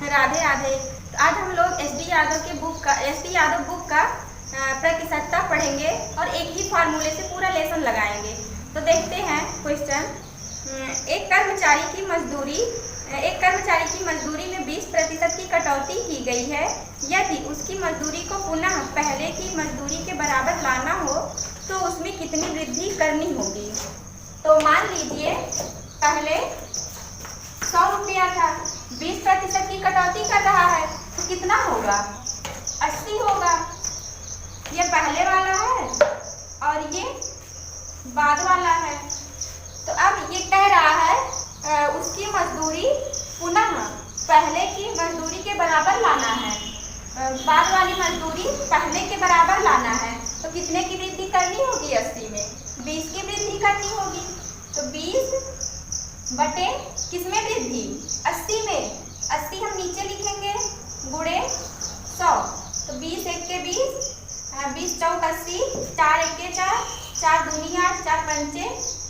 राधे राधे। तो आज हम लोग एस डी यादव बुक का प्रतिशतता पढ़ेंगे और एक ही फार्मूले से पूरा लेसन लगाएंगे। तो देखते हैं क्वेश्चन। एक कर्मचारी की मजदूरी में 20% की कटौती की गई है। यदि उसकी मजदूरी को पुनः पहले की मजदूरी के बराबर लाना हो तो उसमें कितनी वृद्धि करनी होगी। तो मान लीजिए पहले 100 रुपया था, 20% की कटौती कर रहा है तो कितना होगा, 80 होगा। ये पहले वाला है और ये बाद वाला है। तो अब ये कह रहा है उसकी मजदूरी पुनः पहले की मजदूरी के बराबर लाना है, बाद वाली मजदूरी पहले के बराबर लाना है। तो कितने की वृद्धि करनी होगी, 80 में 20 की वृद्धि करनी होगी। तो 20 बटे किसमें वृद्धि, 80 में। 80 हम नीचे लिखेंगे गुणे 100। तो 20 एक के 20, 20 चौक 80, 4 एक के 4, 4 दूनी 8, 4 पंचे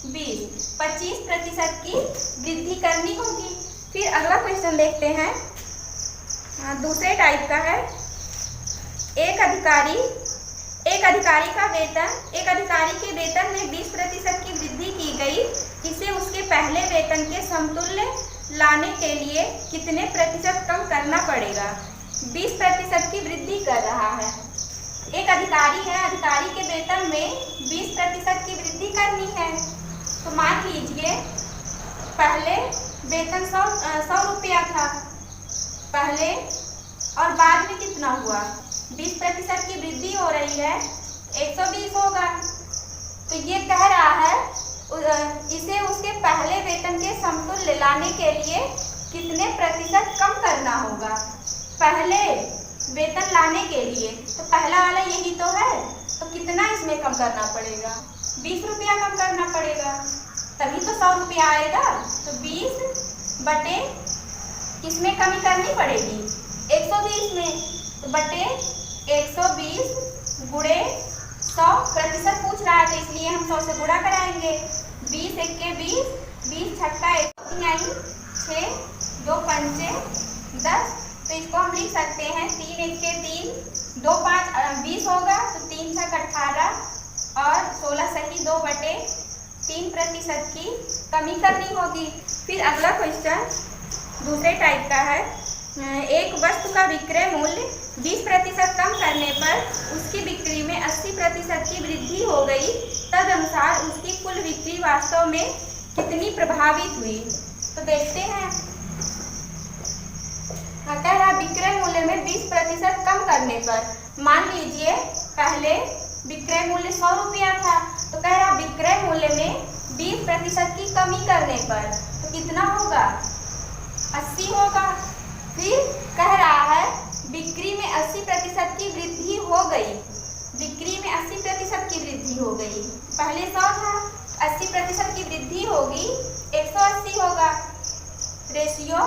20, 25% की वृद्धि करनी होगी। फिर अगला क्वेश्चन देखते हैं, दूसरे टाइप का है। एक अधिकारी के वेतन में 20% की वृद्धि की गई। इसे उसके पहले वेतन के समतुल्य लाने के लिए कितने प्रतिशत कम करना पड़ेगा। 20% की वृद्धि कर रहा है। एक अधिकारी है, अधिकारी के वेतन में 20% की वृद्धि करनी है। तो मान लीजिए पहले वेतन 100 रुपया था पहले, और बाद में कितना हुआ, 20% की वृद्धि हो रही है, 120 होगा। तो ये कह रहा है इसे उसके पहले वेतन के समतुल्य लाने के लिए कितने प्रतिशत कम करना होगा। पहले वेतन लाने के लिए तो पहला वाला यही तो है, तो कितना इसमें कम करना पड़ेगा, 20 रुपया कम करना पड़ेगा, तभी तो 100 रुपया आएगा। तो 20 बटे किसमें कमी करनी पड़ेगी, 120 में। तो बटे 120 गुणे 100, प्रतिशत पूछ रहा है तो इसलिए हम 100 से गुणा कराएंगे। 20 एक के 20, 20 छक्का 6, 2 पंचे 10। तो इसको हम लिख सकते हैं 3 एक के 3, 2 5 20 होगा। तो 3 छक 18 और 16 सही 2 बटे 3% की कमी करनी होगी। फिर अगला क्वेश्चन दूसरे टाइप का है। एक वस्तु का विक्रय मूल्य 20% कम करने पर उसकी बिक्री में 80% की वृद्धि हो गई। तदनुसार उसकी कुल बिक्री वास्तव में कितनी प्रभावित हुई। तो देखते हैं, कह रहा विक्रय मूल्य में 20% कम करने पर। मान लीजिए पहले विक्रय मूल्य 100 रुपया था, तो कह रहा विक्रय मूल्य में 20% की कमी करने पर तो कितना होगा, 80 होगा। फिर कह रहा है बिक्री में 80% की वृद्धि हो गई, बिक्री में 80% की वृद्धि हो गई। पहले 100 था, 80% की वृद्धि होगी, 180 होगा। रेशियो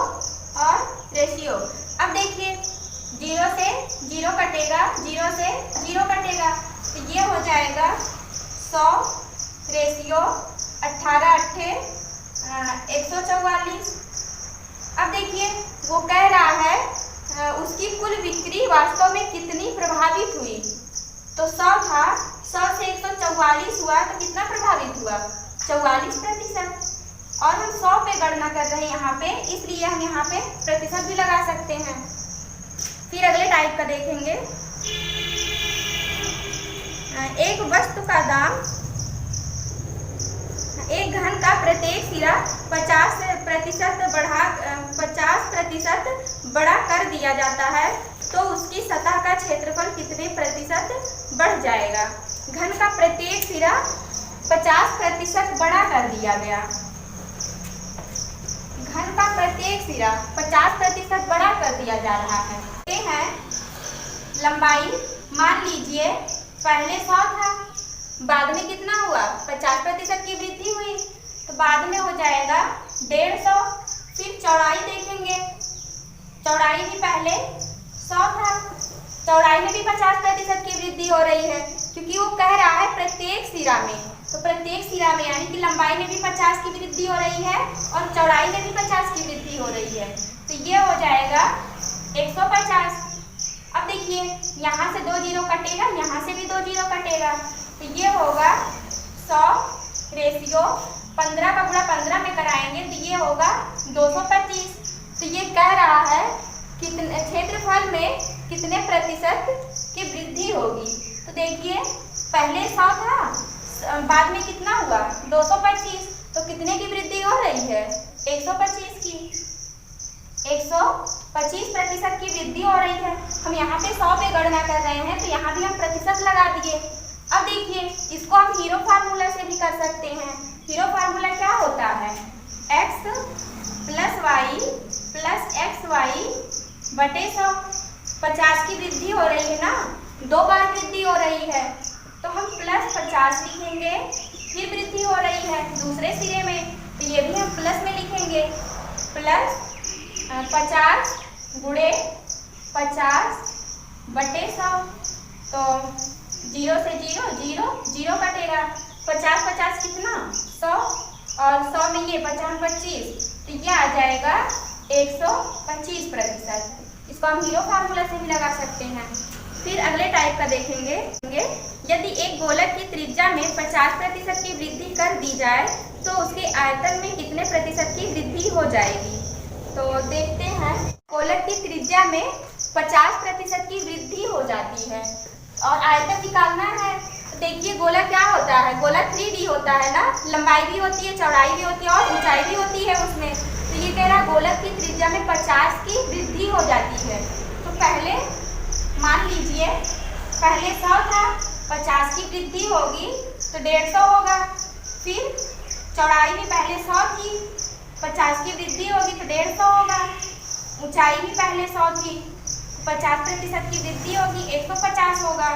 और रेशियो। अब देखिए 0 से 0 कटेगा, 0 से 0 कटेगा, तो ये हो जाएगा 100 रेशियो 18 8 144। अब देखिए वो कह रहा है उसकी कुल बिक्री वास्तव में कितनी प्रभावित हुई। तो 100 था, 100 से 144 हुआ तो कितना प्रभावित हुआ, 44%। और हम 100 पे गणना कर रहे हैं यहाँ पे, इसलिए हम यहाँ पे प्रतिशत भी लगा सकते हैं। फिर अगले टाइप का देखेंगे। एक वस्तु का दाम, एक घन का प्रत्येक सिरा 50% बड़ा कर दिया जाता है तो उसकी सतह का क्षेत्रफल कितने प्रतिशत बढ़ जाएगा। घन का प्रत्येक सिरा 50% बड़ा कर दिया गया, घन का प्रत्येक सिरा 50% बड़ा कर दिया जा रहा है। ये है लंबाई। मान लीजिए पहले 100 था, बाद में कितना हुआ, 50% की वृद्धि हुई, तो बाद में हो जाएगा 150। फिर चौड़ाई देखेंगे, चौड़ाई भी पहले 100 था, चौड़ाई में भी 50% की वृद्धि हो रही है, क्योंकि वो कह रहा है प्रत्येक सिरा में। तो प्रत्येक सिरा में यानी कि लंबाई में भी 50 की वृद्धि हो रही है और चौड़ाई में भी 50 की वृद्धि हो रही है। तो ये हो जाएगा 150। अब देखिए यहाँ से 2 जीरो कटेगा, यहाँ से भी 2 जीरो कटेगा, तो ये होगा 100 रेशियो 15 का गुणा 15 में कराएंगे तो ये होगा 225। तो ये कह रहा है कितने क्षेत्रफल में कितने प्रतिशत की वृद्धि होगी। तो देखिए पहले 100 था, बाद में कितना हुआ 225, तो कितने की वृद्धि हो रही है 125 की, 125% की वृद्धि हो रही है। हम यहाँ पे 100 पे गणना कर रहे हैं तो यहाँ भी हम प्रतिशत लगा दिए। अब देखिए इसको हम हीरो फार्मूला से भी कर सकते हैं। हीरो फार्मूला क्या होता है, x plus y plus x y बटे 100। 50 की वृद्धि हो रही है ना, 2 बार वृद्धि हो रही है, तो हम प्लस 50 लिखेंगे, फिर वृद्धि हो रही है दूसरे सिरे में, तो ये भी हम प्लस में लिखेंगे, प्लस 50 गुणे 50 बटे 100। तो 0 से 0 0 0 कटेगा, 50 50 कितना 100, और 100 में ये 50 25, तो ये आ जाएगा 125%। इसको हम हीरो फार्मूला से भी लगा सकते हैं। फिर अगले टाइप का देखेंगे, यदि एक गोलक की त्रिज्या में 50% की वृद्धि कर दी जाए तो उसके आयतन में कितने प्रतिशत की वृद्धि हो जाएगी। तो देखते हैं, गोलक की त्रिज्या में 50% की वृद्धि हो जाती है और आयतन निकालना है। तो देखिए गोला क्या होता है, गोला 3D होता है ना, लंबाई भी होती है, चौड़ाई भी होती है और ऊंचाई भी होती है उसमें। तो ये कह रहा गोलक की त्रिज्या में 50 की वृद्धि हो जाती है। तो पहले मान लीजिए पहले 100 था, 50 की वृद्धि होगी तो 150 होगा। फिर चौड़ाई में पहले 100 थी, 50 की वृद्धि होगी तो 150 होगा। ऊंचाई भी पहले 100 थी, 50% की वृद्धि होगी 150 होगा।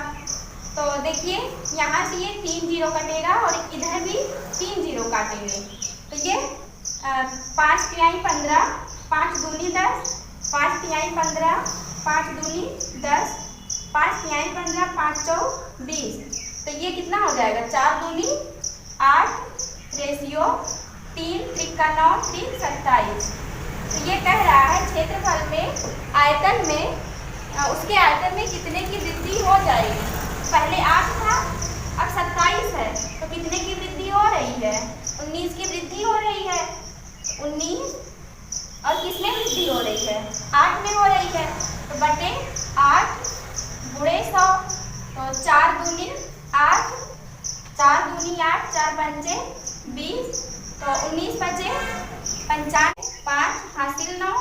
तो देखिए यहाँ से ये 3 जीरो कटेगा और इधर भी 3 जीरो काटेंगे, तो ये 5 तिहाई 15, 5 दूनी 10, 5 तिहाई 15, 5 दूनी 10, 5 तिहाई 15, 5 चौ 20। तो ये कितना हो जाएगा 4 दूनी 8 रेशियो 3 त्रिका 9 3 27। तो ये कह रहा है क्षेत्रफल में आयतन में उसके आयतन में कितने की वृद्धि हो जाएगी। पहले 8 था, अब 27 है, तो कितने की वृद्धि हो रही है 19 की वृद्धि हो रही है। 19 और किसमें वृद्धि हो रही है 8 में हो रही है, तो बटे 8 गुणे 100, तो 4 दूनी 8, 4 दूनी 8, 4 पंचे 20, तो 19 बचे 95, 5 हासिल 9,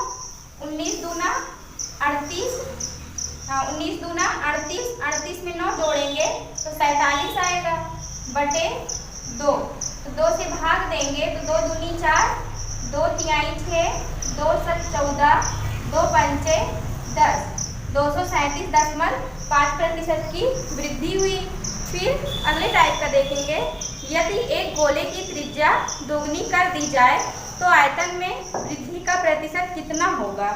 19 दूना 38, 19 दूना 38, 38 में 9 जोड़ेंगे तो 47 आएगा बटे 2। तो 2 से भाग देंगे तो 2 दूनी 4, 2 तिहाई 6, 2 सत 14, 2 पंचे 10, 237.5% की वृद्धि हुई। फिर अगले टाइप का देखेंगे, यदि एक गोले की त्रिज्या दोगुनी कर दी जाए तो आयतन में वृद्धि का प्रतिशत कितना होगा।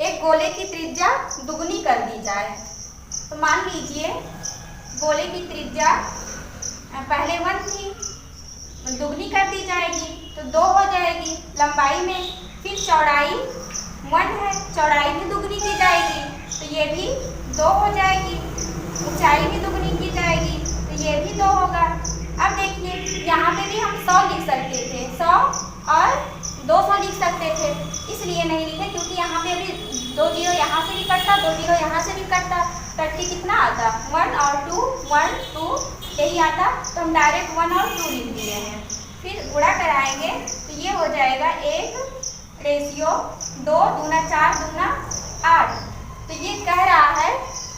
एक गोले की त्रिज्या दुगनी कर दी जाए तो मान लीजिए गोले की त्रिज्या पहले 1 थी, दुगनी कर दी जाएगी तो 2 हो जाएगी लंबाई में। फिर चौड़ाई 1 है, चौड़ाई भी दुगनी की जाएगी तो ये भी 2 हो जाएगी। ऊंचाई भी दुगनी की जाएगी तो ये भी 2 होगा। अब देखिए यहाँ पे भी हम 100 लिख सकते थे, 100 और 200 लिख सकते थे, इसलिए नहीं लिखे क्योंकि यहाँ पे अभी 2 जीरो यहाँ से भी कटता, 2 जीरो यहाँ से भी कटता, कट के कितना आता 1 और 2, 1 2 यही आता, तो हम डायरेक्ट 1 और 2 लिख दिए हैं। फिर गुणा कराएंगे तो ये हो जाएगा 1 रेशियो 2 दूना 4 दूना 8। तो ये कह रहा है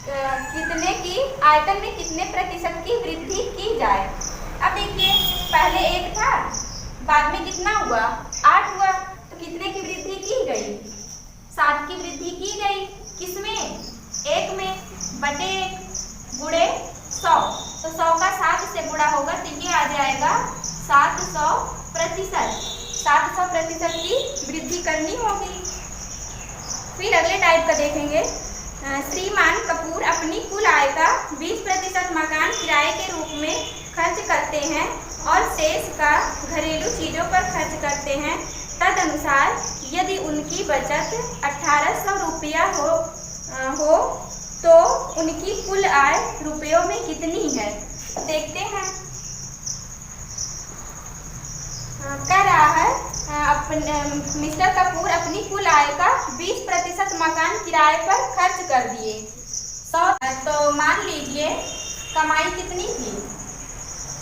कितने की आयतन में कितने प्रतिशत की वृद्धि की जाए। अब देखिए पहले 1 था, बाद में कितना हुआ 8 हुआ, तो कितने की वृद्धि की गई 7 की वृद्धि की गई। किसमें 1 में बटे 1 गुणे 100, तो 100 का 7 से गुणा होगा तो ये आ जाएगा 700%। 700% की वृद्धि करनी होगी। फिर अगले टाइप का देखेंगे, श्रीमान कपूर अपनी कुल आय का 20% मकान किराए के रूप में खर्च करते हैं और शेष का घरेलू चीज़ों पर खर्च करते हैं। तदनुसार यदि उनकी बचत 1800 रुपया हो तो उनकी कुल आय रुपयों में कितनी है। देखते हैं। कह रहा है मिस्टर कपूर अपनी कुल आय का 20% मकान किराए पर खर्च कर दिए। तो मान लीजिए कमाई कितनी थी,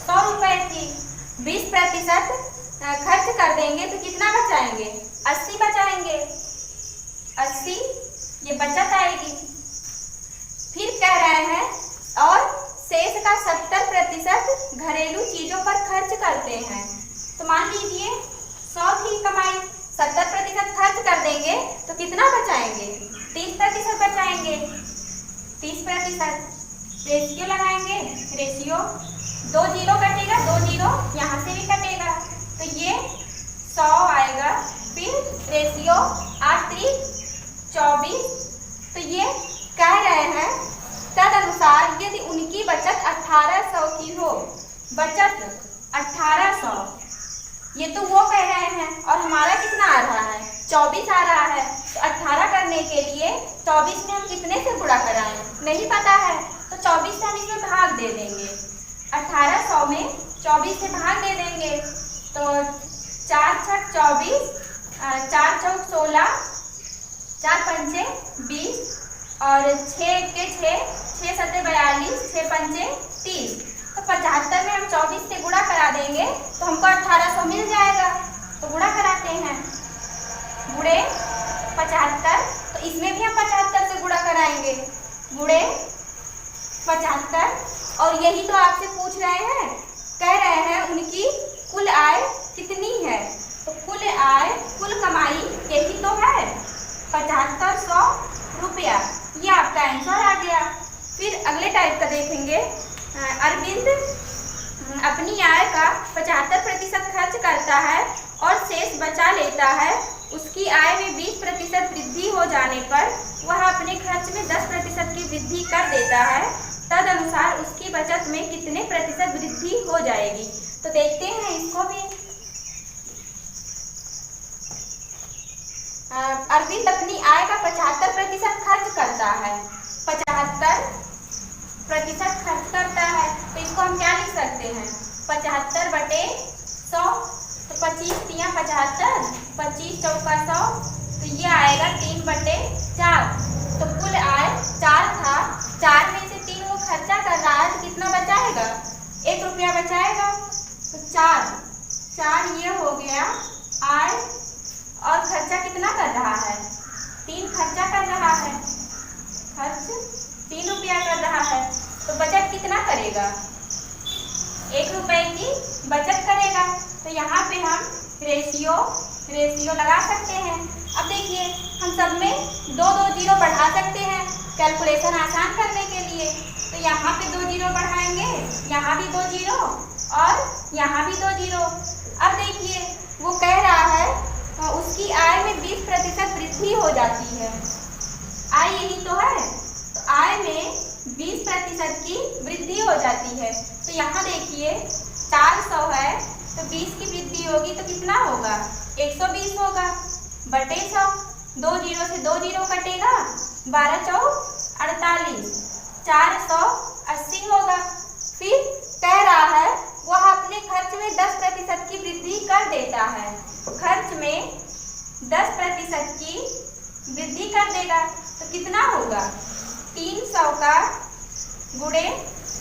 100 रुपए थी। 20% खर्च कर देंगे तो कितना बचाएंगे, 80 बचाएंगे। 80 ये बचत आएगी। फिर कह रहे हैं और शेष का 70% घरेलू चीजों पर खर्च करते हैं। तो मान लीजिए 100 की कमाई, 70% खर्च कर देंगे तो कितना बचाएंगे, 30% बचाएंगे। 30% रेशियो लगाएंगे। रेशियो 2 जीरो कटेगा, 2 जीरो यहाँ से भी कटेगा तो ये 100 आएगा। फिर रेशियो 8 3 24। तो ये कह रहे हैं तदनुसार यदि उनकी बचत 1800 की हो, बचत 1800, ये तो वो कह रहे हैं और हमारा कितना आ रहा है, 24 आ रहा है। तो 18 करने के लिए 24 में हम कितने से गुणा कराएं, नहीं पता है तो 24 से हम इसमें भाग दे देंगे। 1800 में 24 से भाग दे देंगे तो 4 छक 24, 4 चौक 16, 4 पंचे 20 और 6 के 6, 6 सत्ते 42, 6 पंचे 30। तो 75 में हम 24 से गुणा करा देंगे तो हमको 1800 मिल जाएगा। तो गुणा कराते हैं, गुणे 75। तो इसमें भी हम 75 से गुणा कराएंगे, गुणे 75। और यही तो आपसे पूछ रहे हैं, कह रहे हैं उनकी कुल आय कितनी है। तो कुल आय, कुल कमाई यही तो है, 7500 रुपया। ये आपका आंसर आ गया। फिर अगले टाइप का देखेंगे। अरविंद अपनी आय का 75% खर्च करता है और शेष बचा लेता है। उसकी आय में 20% वृद्धि हो जाने पर वह अपने खर्च में 10% की वृद्धि कर देता है। तदनुसार उसकी बचत में कितने प्रतिशत वृद्धि हो जाएगी। तो देखते हैं इसको भी। अरविंद अपनी आय का 75% खर्च करता है, 75% खर्च करता है। तो इसको हम क्या लिख सकते हैं, 75 बटे 100। तो 25 तिया 75, 25 चौका 100। तो ये आएगा 3 बटे 4। तो कुल आय 4 था, 4 में से 3 वो खर्चा कर रहा है तो कितना बचाएगा, 1 रुपया बचाएगा। तो 4 ये हो गया आय। और खर्चा कितना कर रहा है, 3 खर्चा कर रहा है, खर्च 3 रुपया कर रहा है। तो बचत कितना करेगा, 1 रुपए की बचत करेगा। तो यहाँ पे हम रेशियो लगा सकते हैं। अब देखिए हम सब में 2 जीरो बढ़ा सकते हैं कैलकुलेशन आसान करने के लिए। तो यहाँ पे 2 जीरो बढ़ाएंगे, यहाँ भी 2 जीरो और यहाँ भी 2 जीरो। अब देखिए वो कह रहा है उसकी आय में 20% वृद्धि हो जाती है। आय यही तो है, तो आय में 20% की वृद्धि हो जाती है। तो यहाँ देखिए 400 है तो 20 की वृद्धि होगी तो कितना होगा, 120 होगा बटे 100। 2 जीरो से 2 जीरो कटेगा, 12 चौक 48, 480 होगा। फिर कह रहा है वह अपने खर्च में 10% की वृद्धि कर देता है। खर्च में 10% की वृद्धि कर देगा तो कितना होगा, 300 का गुणे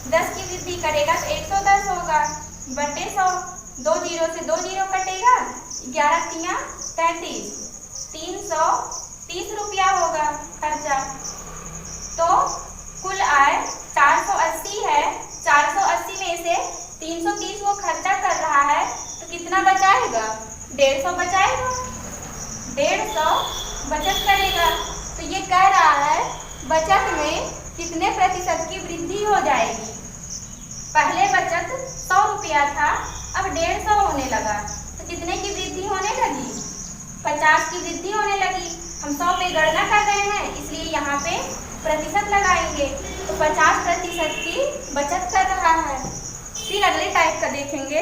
10 की वृद्धि करेगा तो 110 होगा बटे 100। 2 जीरो से 2 जीरो कटेगा, 11 तिया 33, 330 रुपया होगा खर्चा। तो कुल आय 480 है, 480 में से 330 वो खर्चा कर रहा है तो कितना बचाएगा, 150 बचाएगा, 150 बचत करेगा। तो ये कह रहा है बचत में कितने प्रतिशत की वृद्धि हो जाएगी। पहले बचत 100 रुपया था, अब 150 होने लगा तो कितने की वृद्धि होने लगी, 50 की वृद्धि होने लगी। हम 100 पे गणना कर रहे हैं इसलिए यहाँ पे प्रतिशत लगाएंगे। तो 50% की बचत कर रहा है। फिर अगले टाइप का देखेंगे।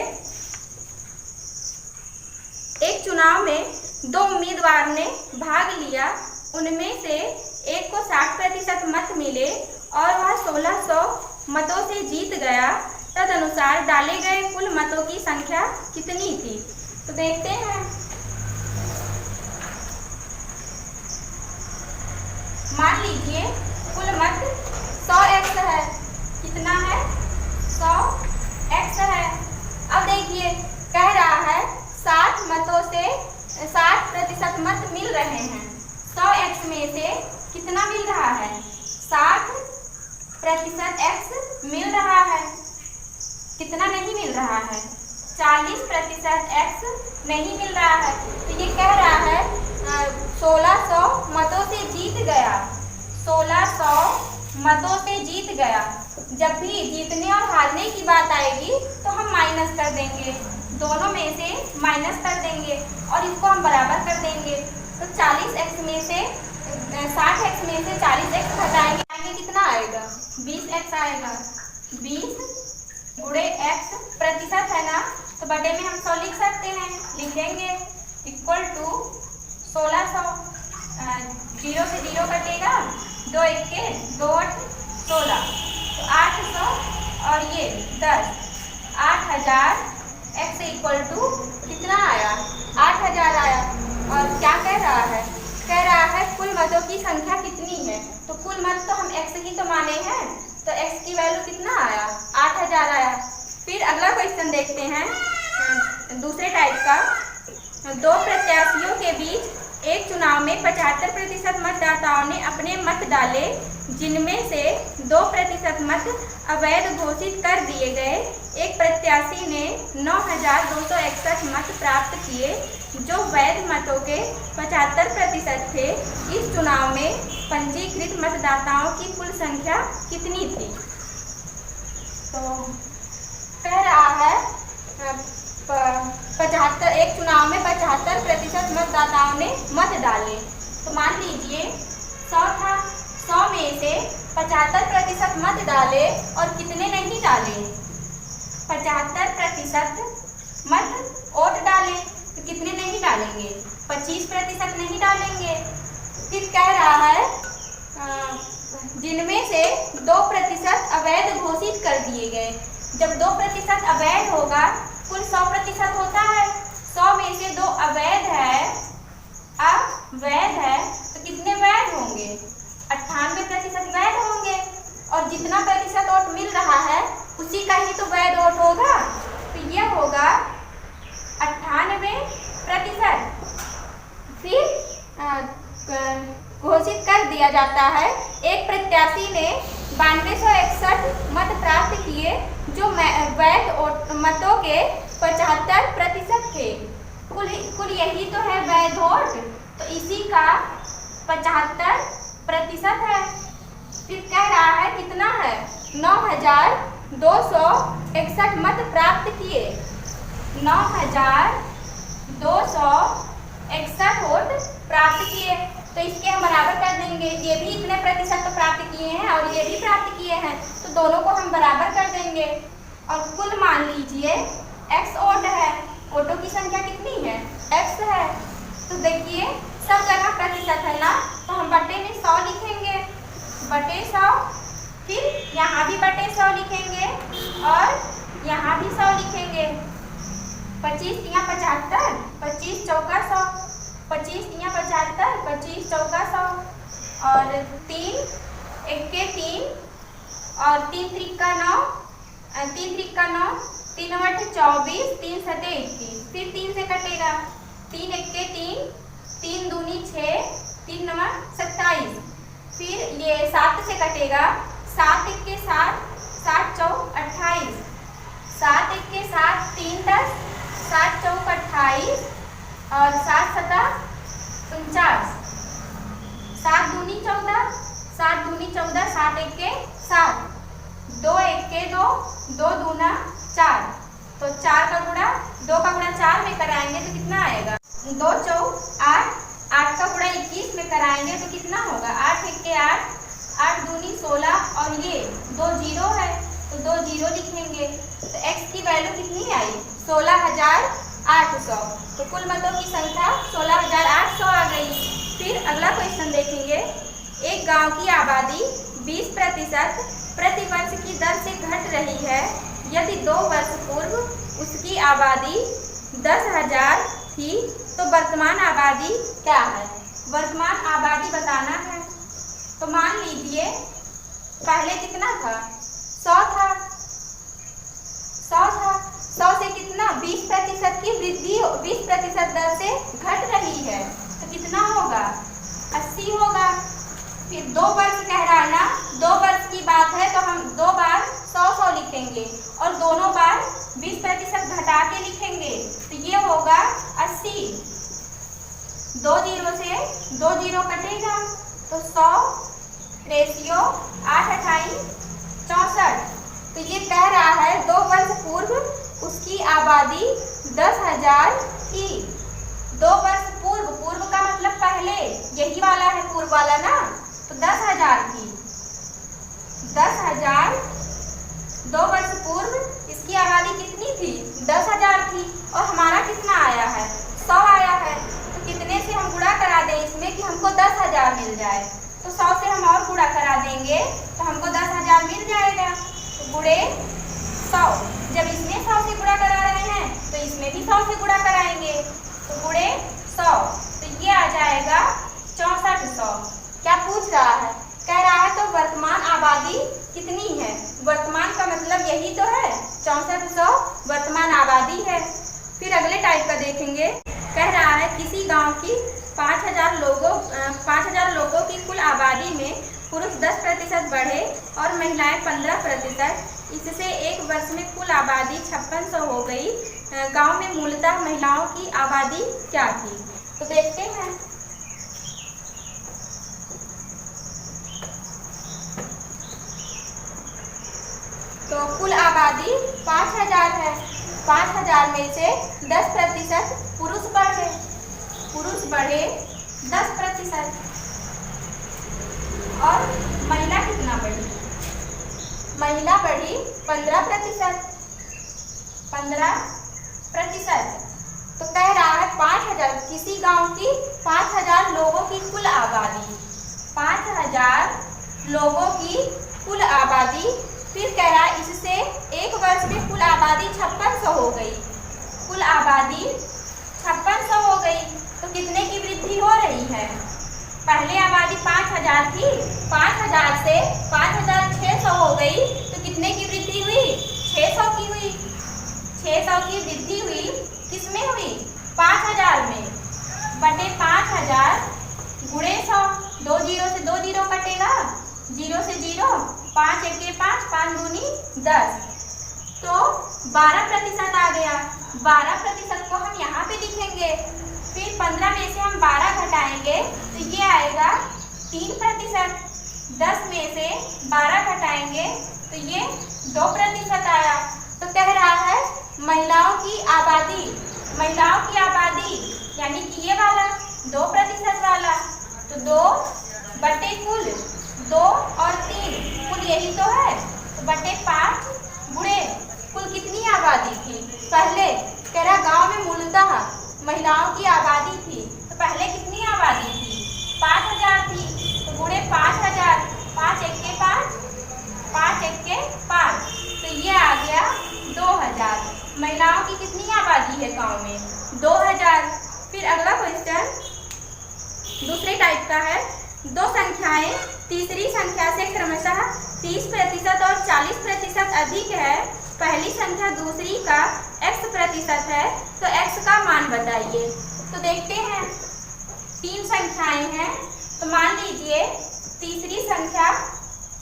एक चुनाव में 2 उम्मीदवार ने भाग लिया, उनमें से एक को 60% मत मिले और वह 1600 मतों से जीत गया। तदनुसार डाले गए कुल मतों की संख्या कितनी थी? तो देखते हैं। मान लीजिए कुल मत 100x है। कितना है? 100x है। अब देखिए कह रहा है 60 मतों से 60% मत मिल रहे हैं। 100x में से कितना मिल रहा है? 60% x मिल रहा है। कितना नहीं मिल रहा है? 40% x नहीं मिल रहा है। तो ये कह रहा है 1600 मतों से जीत गया। 1600 मतों से जीत गया। जब भी जीतने और हारने की बात आएगी तो हम माइनस कर देंगे, दोनों में से माइनस कर देंगे और इसको हम बराबर कर देंगे। तो 40x में से 60x में से 40x घटाएंगे, कितना आएगा? 20x आएगा। 20 गुणे x प्रतिशत है ना, तो बटे में हम 100 लिख सकते हैं। लिखेंगे इक्वल टू 1600। 0 से 0 कटेगा, 2 1 2 8 16, तो 800 और ये 10, 8000 x इक्वल टू कितना आया? 8000 आया। और क्या कह रहा है? कह रहा है कुल मतों की संख्या कितनी है। तो कुल मत तो हम x ही तो माने हैं, तो x की वैल्यू कितना आया? 8000 आया। फिर अगला क्वेश्चन देखते हैं दूसरे टाइप का। 2 प्रत्याशियों के बीच एक चुनाव में 75% मतदाताओं ने अपने मत डाले, जिनमें से 2% मत अवैध घोषित कर दिए गए। एक प्रत्याशी ने 9261 मत प्राप्त किए, जो वैध मतों के 75% थे। इस चुनाव में पंजीकृत मतदाताओं की कुल संख्या कितनी थी? तो कह रहा है 75, एक चुनाव में 75% मतदाताओं ने मत डाले। तो मान लीजिए 100 था, 100 में से 75% मत डाले और कितने नहीं डाले? 75% मत वोट डाले, तो कितने नहीं डालेंगे? 25% नहीं डालेंगे। फिर कह रहा है जिनमें से 2% अवैध घोषित कर दिए गए। जब 2% अवैध होगा, कुल 100% होता है, 100 में से 2 अवैध है, अवैध है, तो कितने वैध होंगे? 98% वैध होंगे। और जितना प्रतिशत वोट मिल रहा है उसी का ही तो वैध वोट होगा, तो ये होगा 98%। फिर घोषित कर दिया जाता है एक प्रत्याशी ने 9261 मत प्राप्त किए, जो वैध मतों के 75% थे। कुल यही तो है वैध वोट, तो इसी का 75% है। फिर कह रहा है कितना है? 9261 मत प्राप्त किए। 9261 वोट प्राप्त किए, तो इसके हम बराबर कर देंगे। ये भी इतने प्रतिशत तो प्राप्त किए हैं और ये भी प्राप्त किए हैं, तो दोनों को हम बराबर कर देंगे। और कुल मान लीजिए x वोट है, वोटों की संख्या कितनी है? x है। तो देखिए सब जगह प्रतिशत है ना, तो हम बटे में 100 लिखेंगे, बटे 100। फिर यहाँ भी बटे 100 लिखेंगे और यहाँ भी 100 लिखेंगे। 25 तिया 75, 25 चौका 100, 25 तिया 75, 25 चौका 100 और 3 1 3 और 3 त्रिका 9, 3 त्रिका 9, 3 8 24, 3 7 21। फिर 3 से कटेगा, 3 1 3, 3 दूनी 6, 3 9 27। फिर ये 7 से कटेगा, 7 1 7, 7 चौक 28, 7 1 7, 3 10, 7 चौक 28 और 7 7 49, 7 दूनी 14, 7 दूनी 14, 7 1 7, 2 1 2, 2 दूना 4, तो 4 का गुणा 2 का गुणा 4 में कराएंगे तो कितना आएगा? 2 चौक 8, 8 का गुणा 21 में कराएंगे तो कितना होगा? 8 1 8, 8 दूनी 16 और ये 2 0 है, तो 2 0 लिखेंगे। तो x की वैल्यू कितनी आई? 16000 800। तो कुल मतों की संख्या 16,800 आ गई। फिर अगला क्वेश्चन देखेंगे। एक गांव की आबादी 20% प्रति वर्ष की दर से घट रही है। यदि 2 वर्ष पूर्व उसकी आबादी 10,000 थी तो वर्तमान आबादी क्या है? वर्तमान आबादी बताना है। तो मान लीजिए पहले कितना था? 100 था। 100 से कितना 20% की वृद्धि 20% दर से घट रही है तो कितना होगा? 80 होगा। फिर 2 वर्ष कह रहा है ना, 2 वर्ष की बात है तो हम 2 बार 100 लिखेंगे और दोनों बार 20% घटा के लिखेंगे तो ये होगा 80। 2 जीरो से 2 जीरो कटेगा तो 100 रेशियो 8 28 64। तो ये कह रहा है 2 वर्ष पूर्व उसकी आबादी 10,000 थी। 2 वर्ष पूर्व, पूर्व का मतलब पहले, यही वाला है पूर्व वाला ना, तो 10,000 थी। 10,000 2 वर्ष पूर्व इसकी आबादी कितनी थी? 10,000 थी और हमारा कितना आया है? 100 आया है। तो कितने से हम गुणा करा दें इसमें कि हमको 10,000 मिल जाए? तो 100 से हम और गुणा करा देंगे तो हमको 10,000 मिल जाएगा। तो गुणे 100। जब इसमें 100 से गुणा करा रहे हैं तो इसमें भी 100 से गुणा कराएंगे तो गुणे 100। तो ये आ जाएगा 6400। क्या पूछ रहा है? कह रहा है तो वर्तमान आबादी कितनी है? वर्तमान का मतलब यही तो है, 6400 वर्तमान आबादी है। फिर अगले टाइप का देखेंगे। कह रहा है किसी गांव की 5,000 लोगों की कुल आबादी में पुरुष 10% बढ़े और महिलाएं 15%। इससे एक वर्ष में कुल आबादी 5600 हो गई। गांव में मूलतः महिलाओं की आबादी क्या थी? तो देखते हैं। तो कुल आबादी 5,000 है। 5,000 में से 10% पुरुष बढ़े। 10% और महिला कितना बढ़ी? महिला बढ़ी 15%। तो कह रहा है 5,000 किसी गांव की 5,000 लोगों की कुल आबादी, 5,000 लोगों की कुल आबादी। फिर कह रहा है इससे एक वर्ष में कुल आबादी 5600 हो गई। कुल आबादी 5600 हो गई तो कितने की वृद्धि हो रही है? पहले आबादी 5,000 थी, 5,000 से 5,600 हो गई तो कितने की वृद्धि हुई? 600 की हुई। 600 की वृद्धि हुई। किसमें हुई? 5,000 में। बटे 5,000 गुणे 100। 2 जीरो से 2 जीरो कटेगा, 0 से 0, 5 एके 5, 5 दूनी 10। तो 12% आ गया। 12% को हम यहाँ पे लिखेंगे। फिर 15 में से हम 12 घटाएंगे तो ये आएगा 3%। 10 में से 12 घटाएंगे तो ये 2% आया। तो कह रहा है महिलाओं की आबादी यानी कि ये वाला 2% वाला, तो 2 बटे कुल 2 और 3, कुल यही तो है, तो बटे 5 गुणे कुल कितनी आबादी थी? पहले कह रहा गांव में मूलतः महिलाओं की आबादी थी तो पहले कितनी आबादी थी? 5,000 थी। तो गुणे 5,000, 5 एके 5, 5 एके 5, तो ये आ गया 2,000। महिलाओं की कितनी आबादी है गांव में? 2,000। फिर अगला क्वेश्चन दूसरे टाइप का है। 2 संख्याएं तीसरी संख्या से क्रमशः 30% और 40% अधिक है। पहली संख्या दूसरी का x% है तो x का मान बताइए। तो देखते हैं। 3 संख्याएं हैं तो मान लीजिए तीसरी संख्या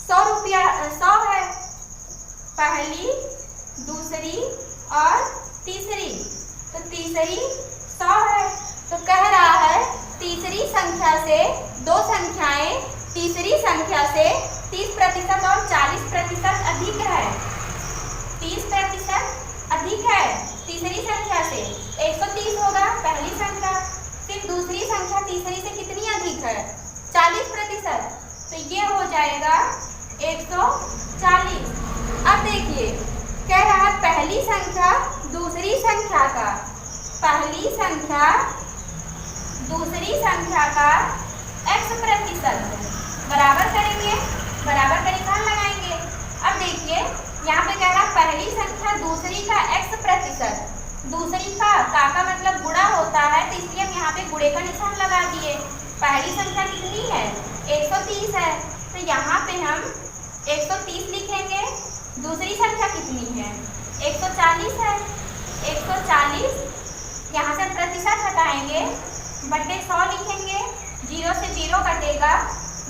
100 है, पहली, दूसरी और तीसरी। तो तीसरी 100 है तो कह रहा है तीसरी संख्या से 2 संख्याएं तीसरी संख्या से 30% और 40% अधिक है। 30% अधिक है तीसरी संख्या से। 130 होगा पहली संख्या। फिर दूसरी संख्या तीसरी से कितनी अधिक है? 40%। तो ये हो जाएगा 140। अब देखिए कह रहा है पहली संख्या दूसरी संख्या का पहली संख्या दूसरी संख्या का x प्रतिशत बराबर करेंगे, बराबर का निशान लगाएंगे। अब देखिए यहाँ पे कह रहा पहली संख्या दूसरी का x प्रतिशत, दूसरी का मतलब गुणा होता है, तो इसलिए हम यहाँ पे गुणे का निशान लगा दिए। पहली संख्या कितनी है? 130 है, तो यहाँ पे हम 130 लिखेंगे। दूसरी संख्या कितनी है? 140 है, 140 यहाँ से प्रतिशत हटाएंगे, बटे 100 लिखेंगे। 0 से 0 कटेगा,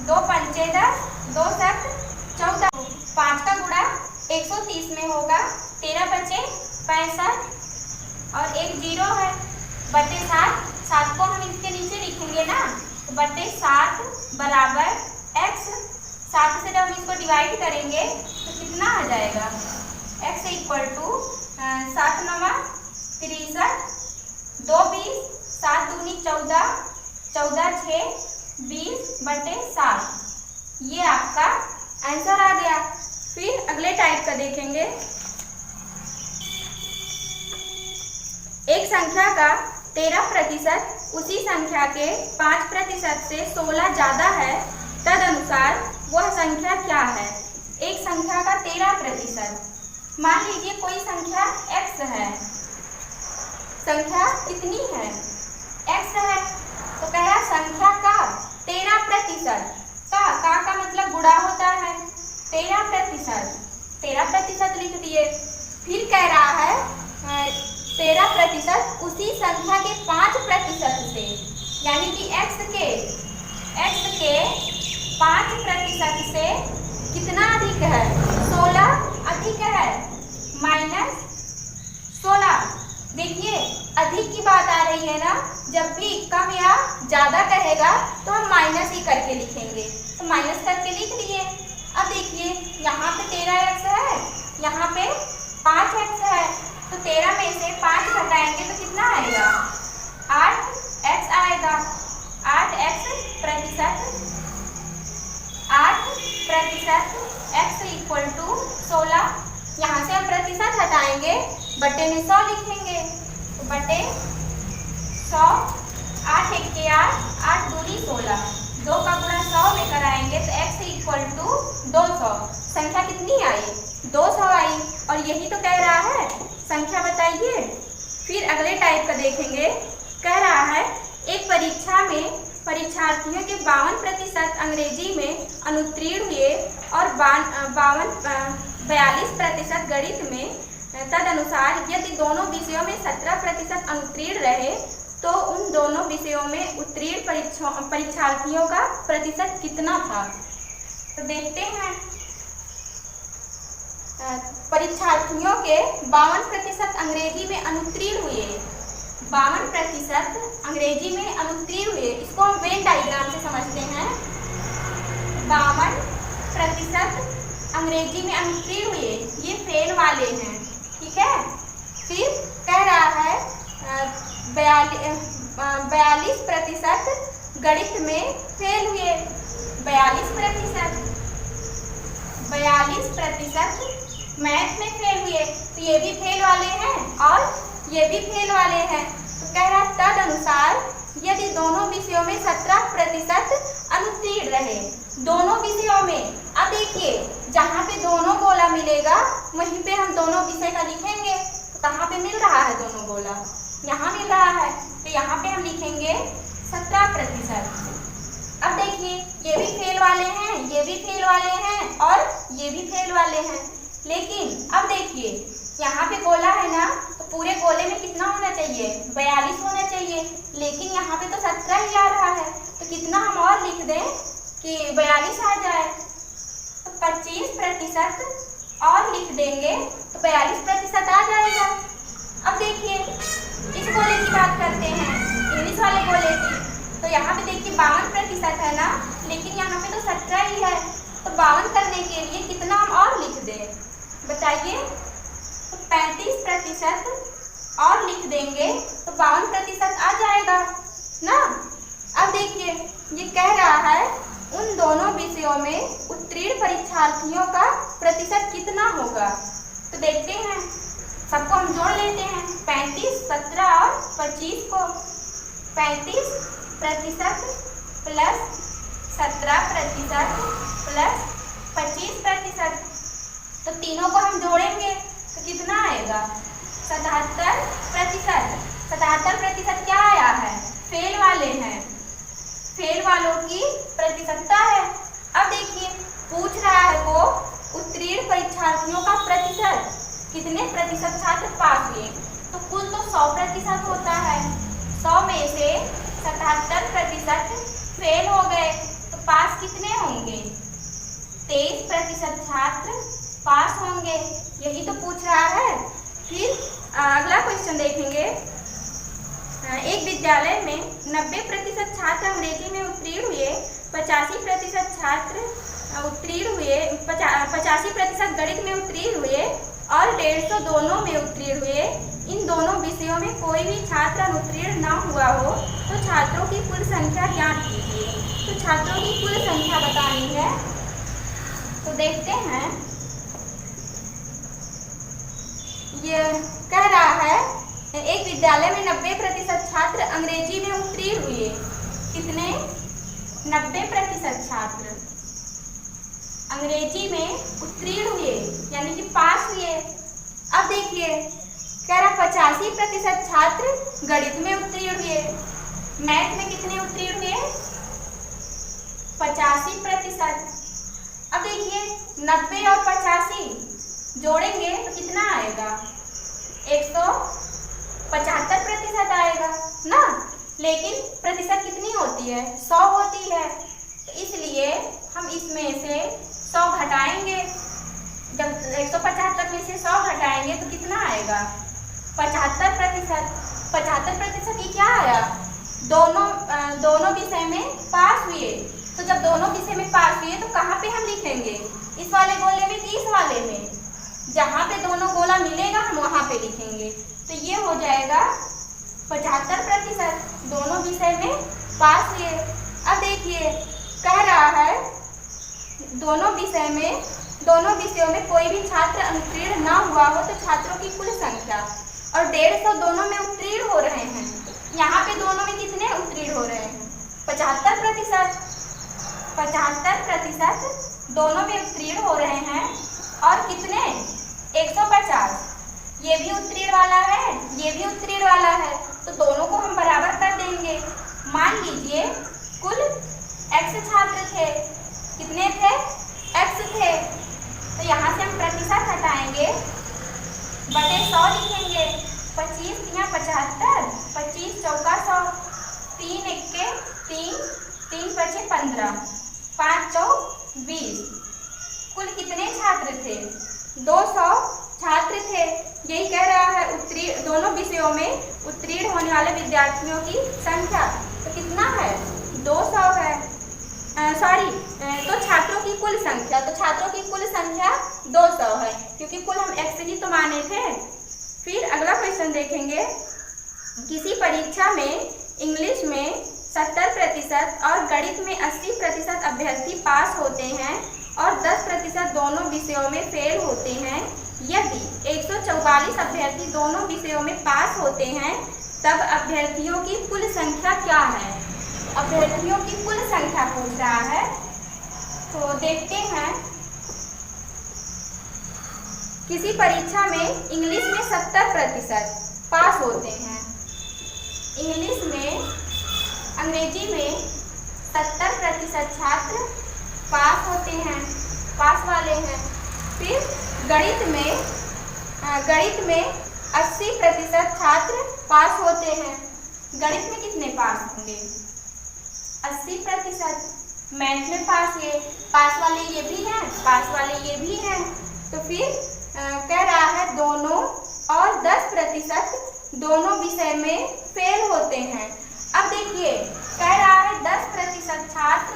2 पंचे 10, 2 7 14। 5 का गुणा 130 में होगा, 13 बचे 65 और 1 0 है, बटे 7। 7 को हम इसके नीचे लिखेंगे ना, तो बटे 7 बराबर x। 7 से जब हम इसको डिवाइड करेंगे तो कितना आ जाएगा? x इक्वल टू 7 9 63, 2 20, 7 दूनी 14, 14 6 20 बटे 7। ये आपका आंसर आ गया। फिर अगले टाइप का देखेंगे। एक संख्या का 13% उसी संख्या के 5% से 16 ज्यादा है, तदनुसार वह संख्या क्या है? एक संख्या का 13%, मान लीजिए कोई संख्या x है, संख्या कितनी है? x है, तो कह रहा संख्या का 13% का मतलब गुणा होता है, 13%, 13% लिख दिए। फिर कह रहा है 13% उसी संख्या के 5% से, यानी कि x के 5% से कितना अधिक है? 16 अधिक है, -16। देखिए अधिक की बात आ रही है ना, जब भी कम या ज्यादा कहेगा तो हम माइनस ही करके लिखेंगे, तो माइनस करके लिख दिए। अब देखिए यहाँ पे 13x है, यहाँ पे 5x है, तो 13 में से 5 घटाएंगे तो कितना आएगा? 8x आएगा। 8% x इक्वल टू 16। यहाँ से हम प्रतिशत हटाएंगे, बटे में 100 लिखेंगे, तो बटे 100, 8 1 के 8, 8 दूनी 16, 2 का गुणा 100 में कराएंगे तो x इक्वल टू 200। संख्या कितनी आई? 200 आई। और यही तो कह रहा है, संख्या बताइए। फिर अगले टाइप का देखेंगे। कह रहा है एक परीक्षा में परीक्षार्थियों के 52% अंग्रेजी में अनुत्तीर्ण हुए और 42% गणित में, तदनुसार यदि दोनों विषयों में 17% अनुत्तीर्ण रहे तो उन दोनों विषयों में उत्तीर्ण परीक्षार्थियों का प्रतिशत कितना था? तो देखते हैं। परीक्षार्थियों के 52% अंग्रेजी में अनुत्तीर्ण हुए, 52% अंग्रेजी में अनुत्तीर्ण हुए। इसको हम वेन डायग्राम से समझते हैं। 52% अंग्रेजी में अनुत्तीर्ण हुए, ये फेल वाले हैं, ठीक है। फिर कह रहा है 42% गणित में फेल हुए, 42% मैथ में फेल हुए, तो ये भी फेल वाले हैं और ये भी फेल वाले हैं। तो कह रहा तदनुसार यदि दोनों विषयों में 17% अनुत्तीर्ण रहे, दोनों विषयों में। अब देखिए जहाँ पे दोनों गोला मिलेगा वहीं पे हम दोनों विषय का लिखेंगे। तो कहाँ पे मिल रहा है दोनों गोला? यहाँ मिल रहा है, तो यहाँ पे हम लिखेंगे 17%। अब देखिए ये भी फेल वाले हैं, ये भी फेल वाले हैं और ये भी फेल वाले हैं। लेकिन अब देखिए यहाँ पे गोला है ना, तो पूरे गोले में कितना होना चाहिए? 42 होना चाहिए, लेकिन यहाँ पे तो 17 ही आ रहा है, तो कितना हम और लिख दें कि 42 आ जाए। तो 25% और लिख देंगे तो 42% आ जाएगा। अब देखिए इस गोले की बात करते हैं, इंग्लिश वाले गोले की। तो यहाँ पे देखिए 52% है ना, लेकिन यहाँ पे तो 17 ही है, तो 52 करने के लिए कितना हम और लिख दें बताइए? तो 35% और लिख देंगे तो 52% आ जाएगा ना। अब देखिए ये कह रहा है उन दोनों विषयों में उत्तीर्ण परीक्षार्थियों का प्रतिशत कितना होगा। तो देखते हैं सबको हम जोड़ लेते हैं, 35, 17 और 25 को। 35% प्लस 17% प्लस 25%। तो तीनों को हम जोड़ेंगे तो कितना आएगा? 77%। 77% क्या आया है? फेल वाले हैं, फेल वालों की प्रतिशतता है। अब देखिए पूछ रहा है वो उत्तीर्ण परीक्षार्थियों का प्रतिशत, कितने प्रतिशत छात्र पास हुए। तो कुल तो 100% होता है, 100 में से 77% फेल हो गए, तो पास कितने होंगे? 23% छात्र पास होंगे, यही तो पूछ रहा है। फिर अगला क्वेश्चन देखेंगे। एक विद्यालय में 90% छात्र अंग्रेजी में उत्तीर्ण हुए, 85% छात्र उत्तीर्ण हुए, 85% गणित में उत्तीर्ण हुए और 150 दोनों में उत्तीर्ण हुए। इन दोनों विषयों में कोई भी छात्र अनुत्तीर्ण न हुआ हो तो छात्रों की कुल संख्या ज्ञात कीजिए। तो छात्रों की कुल संख्या बतानी है, तो देखते हैं। ये कह रहा है एक विद्यालय में 90% छात्र अंग्रेजी में उत्तीर्ण हुए। कितने? 90% छात्र अंग्रेजी में उत्तीर्ण हुए, यानी कि पास हुए। अब देखिए कह रहा 85% छात्र गणित में उत्तीर्ण हुए। मैथ में कितने उत्तीर्ण हुए? 85%। अब देखिए 90 और 85 जोड़ेंगे तो कितना आएगा? 175% आएगा ना। लेकिन प्रतिशत कितनी होती है? 100 होती है। तो इसलिए हम इसमें से 100 घटाएंगे। जब 175 में से 100 घटाएंगे तो कितना आएगा? 75%। 75% ये क्या आया? दोनों विषय में पास हुए। तो जब दोनों विषय में पास हुए तो कहाँ पे हम लिखेंगे? इस वाले गोले में कि इस वाले में? जहाँ पे दोनों गोला मिलेगा हम वहाँ पे लिखेंगे। तो ये हो जाएगा 75%, दोनों विषय में पास हुए। अब देखिए कह रहा है दोनों विषयों में कोई भी छात्र अनुत्तीर्ण न हुआ हो तो छात्रों की कुल संख्या, और 150 दोनों में उत्तीर्ण हो रहे हैं। यहाँ पे दोनों में कितने उत्तीर्ण हो रहे हैं? 75%। 75% दोनों में उत्तीर्ण हो रहे हैं। और कितने? 150। ये भी उत्तीर्ण वाला है, ये भी उत्तीर्ण वाला है, तो दोनों को हम बराबर कर देंगे। मान लीजिए कुल x छात्र थे। कितने थे? x थे। तो यहाँ से हम प्रतिशत हटाएंगे, बटे 100 लिखेंगे। 25 × 75, 25 चौका 100, 3 × 3, 3 × 15, 5 चौक 20। कुल कितने छात्र थे? 200 छात्र थे। यही कह रहा है दोनों विषयों में उत्तीर्ण होने वाले विद्यार्थियों की संख्या। तो कितना है? 200 है। तो छात्रों की कुल संख्या, तो छात्रों की कुल संख्या 200 है, क्योंकि कुल हम x ही तो माने थे। फिर अगला क्वेश्चन देखेंगे। किसी परीक्षा में इंग्लिश में 70% और गणित में 80% अभ्यर्थी पास होते हैं और 10% दोनों विषयों में फेल होते हैं। यदि 144 अभ्यर्थी दोनों विषयों में पास होते हैं तब अभ्यर्थियों की कुल संख्या क्या है? अभ्यर्थियों की कुल संख्या पूछ रहा है, तो देखते हैं। किसी परीक्षा में इंग्लिश में 70% पास होते हैं। इंग्लिश में, अंग्रेजी में 70% छात्र पास होते हैं, पास वाले हैं। फिर गणित में 80% छात्र पास होते हैं। गणित में कितने पास होंगे? 80%। मैथ में पास वाले ये भी हैं, पास वाले ये भी हैं। तो फिर कह रहा है दोनों और 10% दोनों विषय में फेल होते हैं। अब देखिए कह रहा है 10% छात्र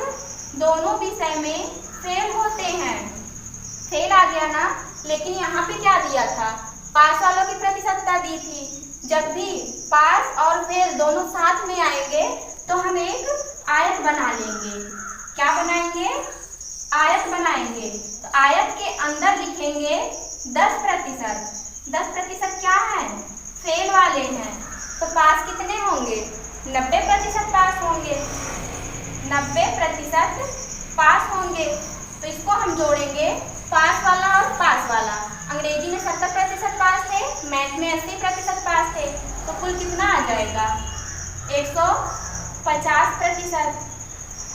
दोनों विषय में फेल होते हैं। फेल आ गया ना, लेकिन यहाँ पे क्या दिया था? पास वालों की प्रतिशतता दी थी। जब भी पास और फेल दोनों साथ में आएंगे तो हम एक आयत बना लेंगे। क्या बनाएंगे? आयत बनाएंगे। तो आयत के अंदर लिखेंगे 10%। 10% क्या है? फेल वाले हैं। तो पास कितने होंगे? 90% पास होंगे। 90% पास होंगे। तो इसको हम जोड़ेंगे, पास वाला और पास वाला। अंग्रेजी में 70% पास थे, मैथ में 80% पास थे। तो कुल कितना आ जाएगा? 150%।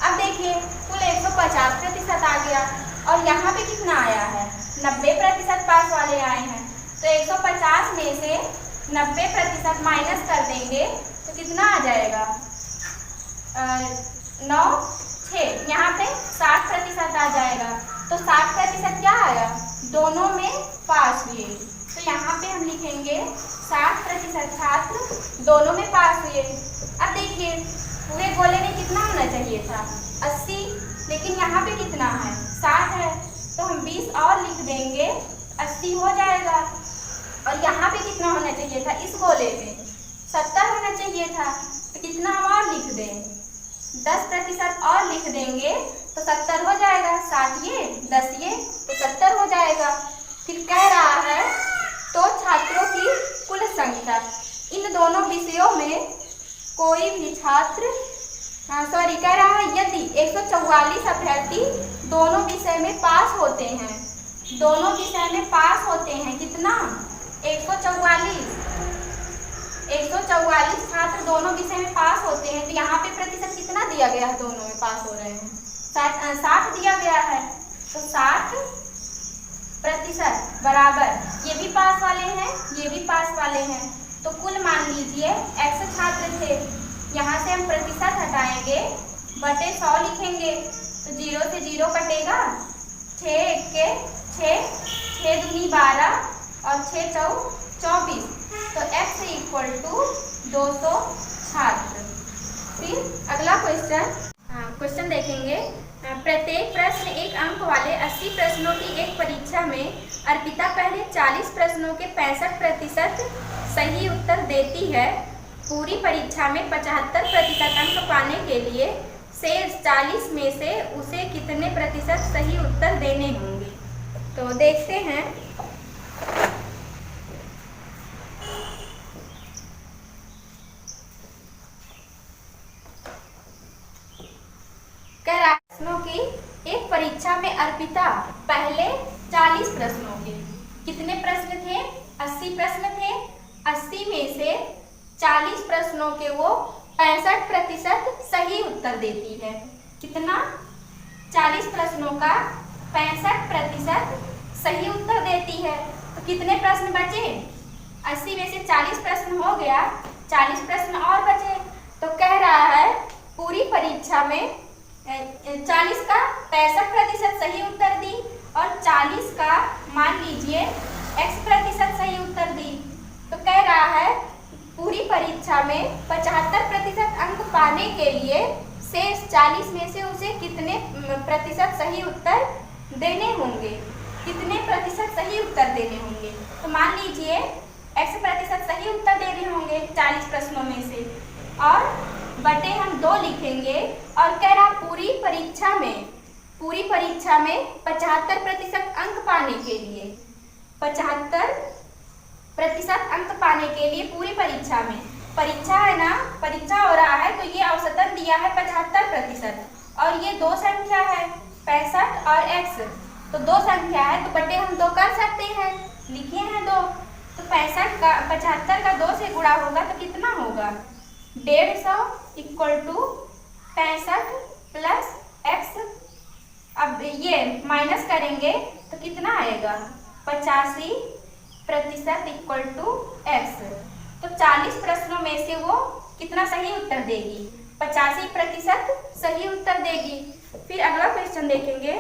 अब देखिए कुल 150% आ गया और यहाँ पे कितना आया है? 90% पास वाले आए हैं। तो 150 में से 90% माइनस कर देंगे तो कितना आ जाएगा? 9 6, यहाँ पे 60% आ जाएगा। तो 60% क्या आया? दोनों में पास हुए। तो यहाँ पे हम लिखेंगे 60% छात्र दोनों में पास हुए। अब देखिए पूरे गोले में कितना होना चाहिए था? 80, लेकिन यहाँ पे कितना है? 60 है। तो हम 20 और लिख देंगे, 80 हो जाएगा। और यहाँ पे कितना होना चाहिए था? इस गोले में 70 होना चाहिए था। तो कितना हम और लिख दें? 10% और लिख देंगे तो 70 हो जाएगा। 7 ये 10 ये तो 70 हो जाएगा। फिर कह रहा है तो छात्रों की कुल संख्या, इन दोनों विषयों में कोई भी छात्र कह रहा है यदि 144 अभ्यर्थी दोनों विषय में पास होते हैं, दोनों विषय में पास होते हैं, कितना? 144 छात्र दोनों विषय में पास होते हैं। तो यहाँ पे प्रतिशत कितना दिया गया है? दोनों में पास हो रहे हैं 60 दिया गया है। तो 60% बराबर, ये भी पास वाले हैं, ये भी पास वाले हैं। तो कुल मान लीजिए x छात्र थे, यहाँ से हम प्रतिशत हटाएंगे, बटे 100 लिखेंगे। तो 0 से 0 कटेगा, 6 1 6, 6 दूनी 12 और 6 चौ 24। तो x = 200 छात्र। फिर अगला क्वेश्चन देखेंगे। प्रत्येक प्रश्न 1 अंक वाले 80 प्रश्नों की एक परीक्षा में अर्पिता पहले 40 प्रश्नों के 65% सही उत्तर देती है। पूरी परीक्षा में 75% अंक पाने के लिए शेष 40 में से उसे कितने प्रतिशत सही उत्तर देने होंगे? तो देखते हैं। प्रश्नों की एक परीक्षा में अर्पिता पहले 40 प्रश्नों के, कितने प्रश्न थे? 80 प्रश्न थे। 80 में से 40 प्रश्नों के वो 65% सही उत्तर देती है। कितना? 40 प्रश्नों का 65% सही उत्तर देती है। तो कितने प्रश्न बचे? 80 में से 40 प्रश्न हो गया, 40 प्रश्न और बचे। तो कह रहा है पूरी परीक्षा में 40 का 65% सही उत्तर दी और 40 का मान लीजिए x% सही उत्तर दी। तो कह रहा है पूरी परीक्षा में 75% अंक पाने के लिए शेष 40 में से उसे कितने प्रतिशत सही उत्तर देने होंगे? कितने प्रतिशत सही उत्तर देने होंगे? तो मान लीजिए x% सही उत्तर देने होंगे 40 प्रश्नों में से, और बटे हम 2 लिखेंगे। और कह रहा पूरी परीक्षा में 75% अंक पाने के लिए, 75% अंक पाने के लिए पूरी परीक्षा में, परीक्षा है ना, परीक्षा हो रहा है तो ये औसतन दिया है 75%, और ये 2 संख्या है 65 और x, तो 2 संख्या है तो बटे हम 2 कर सकते हैं, लिखे हैं 2। तो 75 का 2 से गुणा होगा तो कितना होगा? 150 = 65 प्लस x। अब ये माइनस करेंगे तो कितना आएगा? 85% = x। तो 40 प्रश्नों में से वो कितना सही उत्तर देगी? 85% सही उत्तर देगी। फिर अगला क्वेश्चन देखेंगे।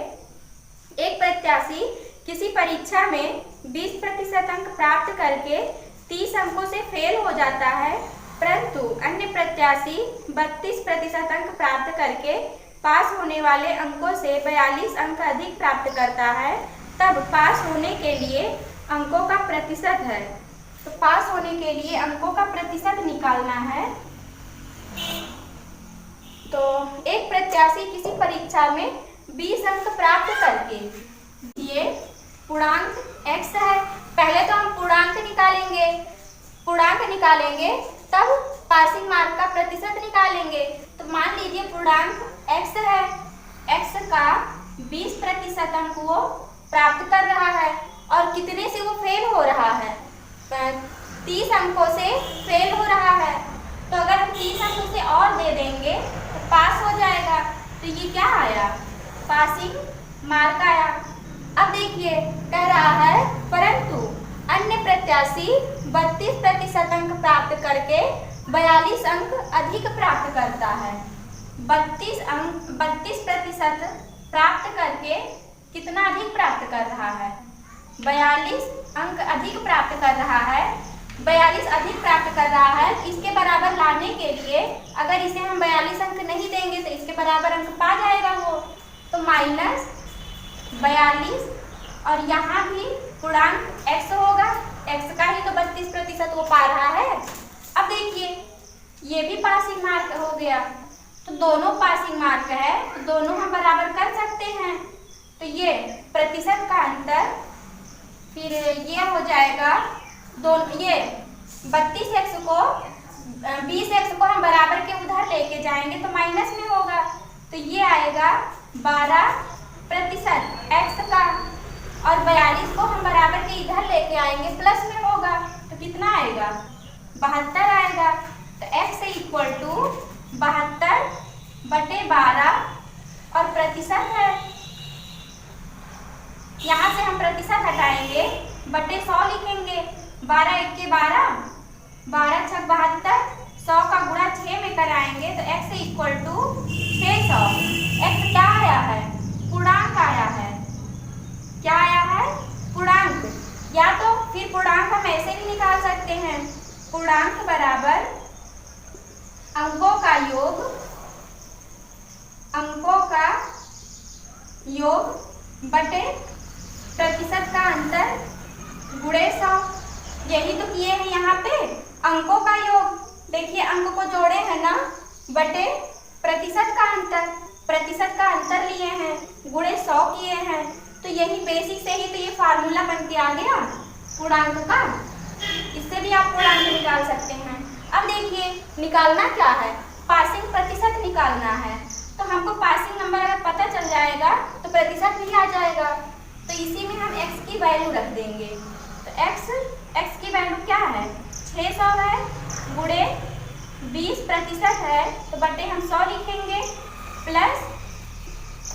एक प्रत्याशी किसी परीक्षा में 20% अंक प्राप्त करके 30 अंकों से फेल हो जाता है, परंतु अन्य प्रत्याशी 32% अंक प्राप्त करके पास होने वाले अंकों से 42 अंक अधिक प्राप्त करता है, तब पास होने के लिए अंकों का प्रतिशत है। तो पास होने के लिए अंकों का प्रतिशत निकालना है। तो एक प्रत्याशी किसी परीक्षा में 20 अंक प्राप्त करके, ये पूर्णांक x है। पहले तो हम पूर्णांक निकालेंगे तब पासिंग मार्क का प्रतिशत निकालेंगे। तो मान लीजिए पूर्णांक x है, x का 20% अंक वो प्राप्त कर रहा है और कितने से वो फेल हो रहा है, 30 अंकों से फेल हो रहा है। तो अगर हम 30 अंकों से और दे देंगे तो पास हो जाएगा। तो ये क्या आया, पासिंग मार्क आया। अब देखिए कह रहा है परंतु अन्य प्रत्याशी 32% अंक प्राप्त करके 42 अंक अधिक प्राप्त करता है। 32% प्राप्त करके कितना अधिक प्राप्त कर रहा है, 42 अंक अधिक प्राप्त कर रहा है। 42 अधिक प्राप्त कर रहा है। इसके बराबर लाने के लिए अगर इसे हम 42 अंक नहीं देंगे तो इसके बराबर अंक पा जाएगा वो, तो -42 और यहाँ भी पूर्णांक x होगा, x का ही तो 32% वो पा रहा है। अब देखिए ये भी पासिंग मार्क हो गया, तो दोनों पासिंग मार्क है तो दोनों हम बराबर कर सकते हैं। तो ये प्रतिशत का अंतर, फिर ये हो जाएगा दोनों, ये 32x को 20x को हम बराबर के उधर लेके जाएंगे तो माइनस में होगा, तो ये आएगा 12% x का, और 42 को हम बराबर के इधर लेके आएंगे प्लस में होगा, तो कितना आएगा, 72 आएगा। तो x इक्वल टू 72/12 और प्रतिशत है, यहाँ से हम प्रतिशत हटाएंगे, बटे 100 लिखेंगे, 12 × 1 = 12, 12 × 6 = 72, 100 का गुणा 6 में कराएंगे तो x इक्वल टू 600। x क्या आया है, पूर्णांक आया है। क्या आया है, पूर्णांक। या तो फिर पूर्णांक हम ऐसे भी निकाल सकते हैं, पूर्णांक बराबर अंकों का योग बटे प्रतिशत का अंतर गुणे 100। यही तो किए हैं यहाँ पे, अंकों का योग, देखिए अंक को जोड़े हैं ना, बटे प्रतिशत का अंतर लिए हैं, गुणे 100 किए हैं। तो यही बेसिक से ही तो ये फार्मूला बन के आ गया पूर्णांक का। इससे भी आप पूर्णांक निकाल सकते हैं। अब देखिए निकालना क्या है, पासिंग प्रतिशत निकालना है। तो हमको पासिंग नंबर अगर पता चल जाएगा तो प्रतिशत भी आ जाएगा। तो इसी में हम x की वैल्यू रख देंगे। तो x की वैल्यू क्या है, 600 है, गुणे 20% है तो बटे हम 100 लिखेंगे, प्लस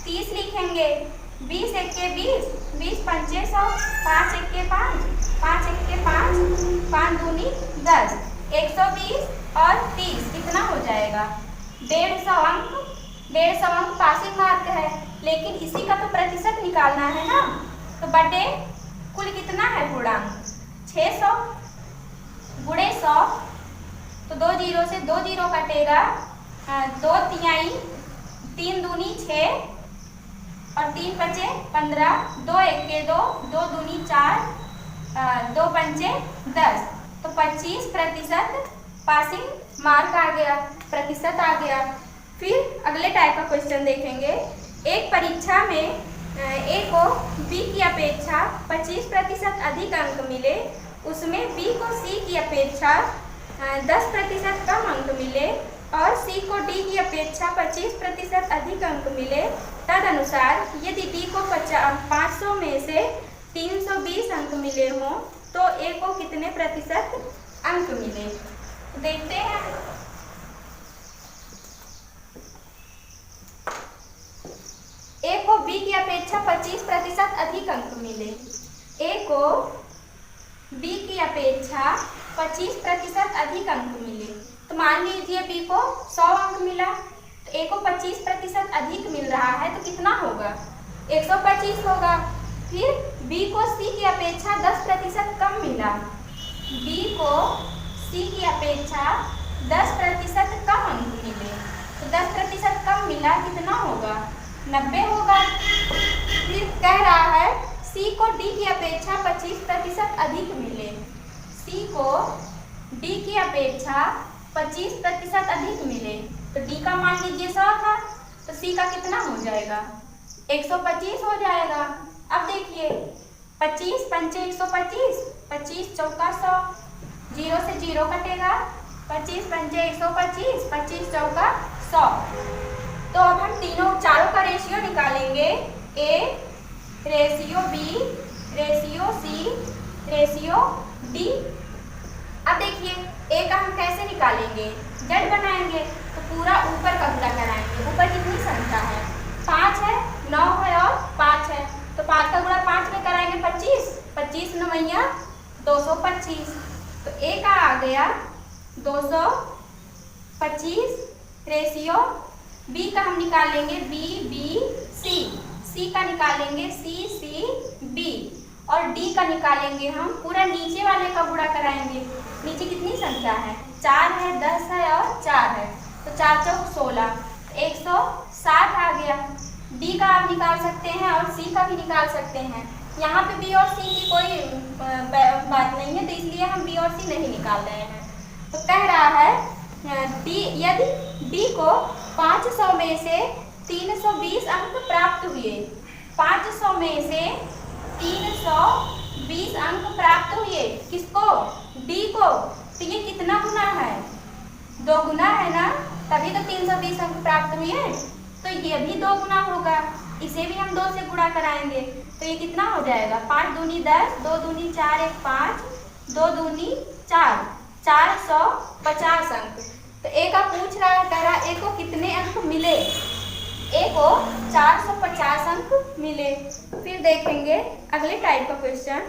30 लिखेंगे, 20 × 1 = 20, 20 × 5 = 100, 5 × 1 = 5, 5 × 1 = 5, 5 दूनी 10, 120 और 30 कितना हो जाएगा, 150 अंक। 150 अंक पासिंग मार्क है, लेकिन इसी का तो प्रतिशत निकालना है ना। तो बटे कुल कितना है पूर्णांक, 600 गुणे 100, तो 2 0 से 2 0 कटेगा, 2 तिहाई, 3 दूनी 6 और 3 × 5 = 15, 2 × 1 = 2, 2 दूनी 4, 2 × 5 = 10। तो 25% पासिंग मार्क आ गया, प्रतिशत आ गया। फिर अगले टाइप का क्वेश्चन देखेंगे। एक परीक्षा में A को B की अपेक्षा 25% अधिक अंक मिले, उसमें B को C की अपेक्षा 10% कम अंक मिले और C को D की अपेक्षा 25% अधिक अंक मिले। तदनुसार यदि D को 500 में से 320 अंक मिले हों तो A को कितने प्रतिशत अंक मिले, देखते हैं। A को B की अपेक्षा 25% अधिक अंक मिले, A को B की अपेक्षा 25% अधिक अंक मिले। तो मान लीजिए B को 100 अंक मिला, तो A को 25% अधिक मिल रहा है, तो कितना होगा, 125 होगा। फिर B को C की अपेक्षा 10% कम मिला, B को C की अपेक्षा 10% कम अंक मिले, तो 10% कम मिला, कितना होगा, 90 होगा। फिर कह रहा है C को D की अपेक्षा 25% अधिक मिले, C को D की अपेक्षा 25% अधिक मिले, तो D का मान लीजिए 100 था, तो C का कितना हो जाएगा, 125 हो जाएगा। अब देखिए 25 पंचे 125, 25 चौका 100, 0 से 0 कटेगा, 25 पंचे 125, 25 चौका 100। तो अब हम चारों का रेशियो निकालेंगे, A ratio B ratio C ratio D। अब देखिए A का हम कैसे निकालेंगे, Z बनाएंगे तो पूरा ऊपर का गुणा कराएंगे। ऊपर कितनी संख्या है, 5 है, 9 है और 5 है, तो 5 का गुणा 5 में कराएंगे 25, 25 9 225। तो A का आ गया 225 रेशियो B का हम निकालेंगे BBC, C का निकालेंगे CCB और D का निकालेंगे हम पूरा नीचे वाले का गुणा कराएंगे। नीचे कितनी संख्या है, 4 है, 10 है और 4 है, तो 4 चौक 16, 160 आ गया। D का आप निकाल सकते हैं और C का भी निकाल सकते हैं। यहाँ पे B और C की कोई बात नहीं है, तो इसलिए हम B और C नहीं निकाल रहे हैं। तो कह रहा है यदि D को 500 में से 320 अंक प्राप्त हुए, 500 में से 320 अंक प्राप्त हुए, किसको, D को, तो ये कितना गुना है, 2 गुना है ना, तभी तो 320 अंक प्राप्त हुए, तो ये भी 2 गुना होगा। इसे भी हम 2 से गुणा कराएंगे, तो ये कितना हो जाएगा, 5 दूनी 10, 2 दूनी 4, 1 5, 2 दूनी 4, 450 अंक। तो A का पूछ रहा है, कह रहा A को कितने अंक मिले, A को 450 अंक मिले। फिर देखेंगे अगले टाइप का क्वेश्चन।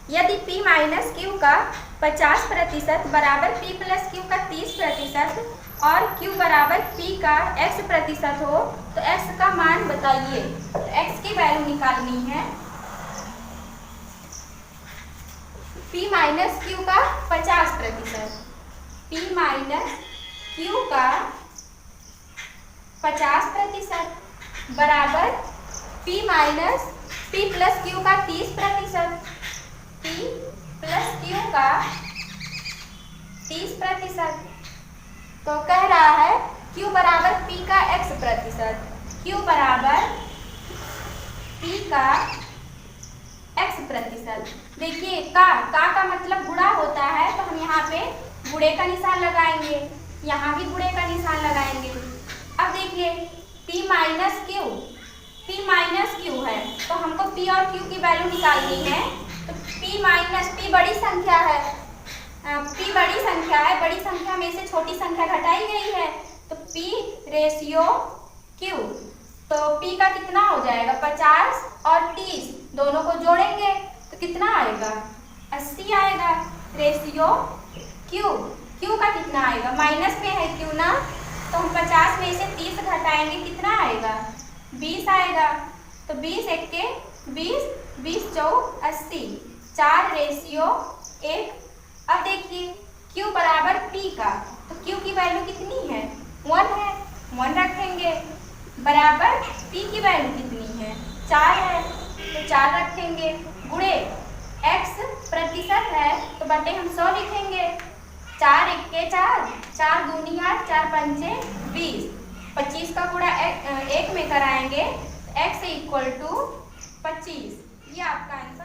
यदि P माइनस Q का 50% बराबर P प्लस Q का 30% और Q बराबर P का X% हो, तो X का मान बताइए। तो X की वैल्यू निकालनी है, P माइनस Q का 50%, P माइनस Q का 50% बराबर P minus P plus Q का 30%, P प्लस Q का 30%। तो कह रहा है Q बराबर P का X%, Q बराबर P का X%। देखिए का मतलब गुणा होता है, तो हम यहाँ पे गुणे का निशान लगाएंगे, यहाँ भी गुणे का निशान लगाएंगे। अब देखिए P माइनस Q है, तो हमको P और Q की वैल्यू निकालनी है। तो P माइनस P बड़ी संख्या है, P बड़ी संख्या है, बड़ी संख्या में से छोटी संख्या घटाई गई है, तो P रेशियो Q, तो P का कितना हो जाएगा, 50 और 30 दोनों को जोड़ेंगे तो कितना आएगा, 80 आएगा। रेशियो Q का कितना आएगा, माइनस में है Q ना, तो हम 50 में से 30 घटाएंगे, कितना आएगा, 20 आएगा। तो 20 1 20, 20 चौक 80, 4 रेशियो 1। अब देखिए Q बराबर P का, तो Q की वैल्यू कितनी है, 1 है, 1 रखेंगे, बराबर P की वैल्यू कितनी है, 4 है, तो 4 रखेंगे, गुणे X% है, तो बटे हम 100 लिखेंगे, 4 1 4, 4 दूनी 8, 4 पंचे 20, 25 का गुणा 1 में कराएंगे, X = 25। ये आपका आंसर।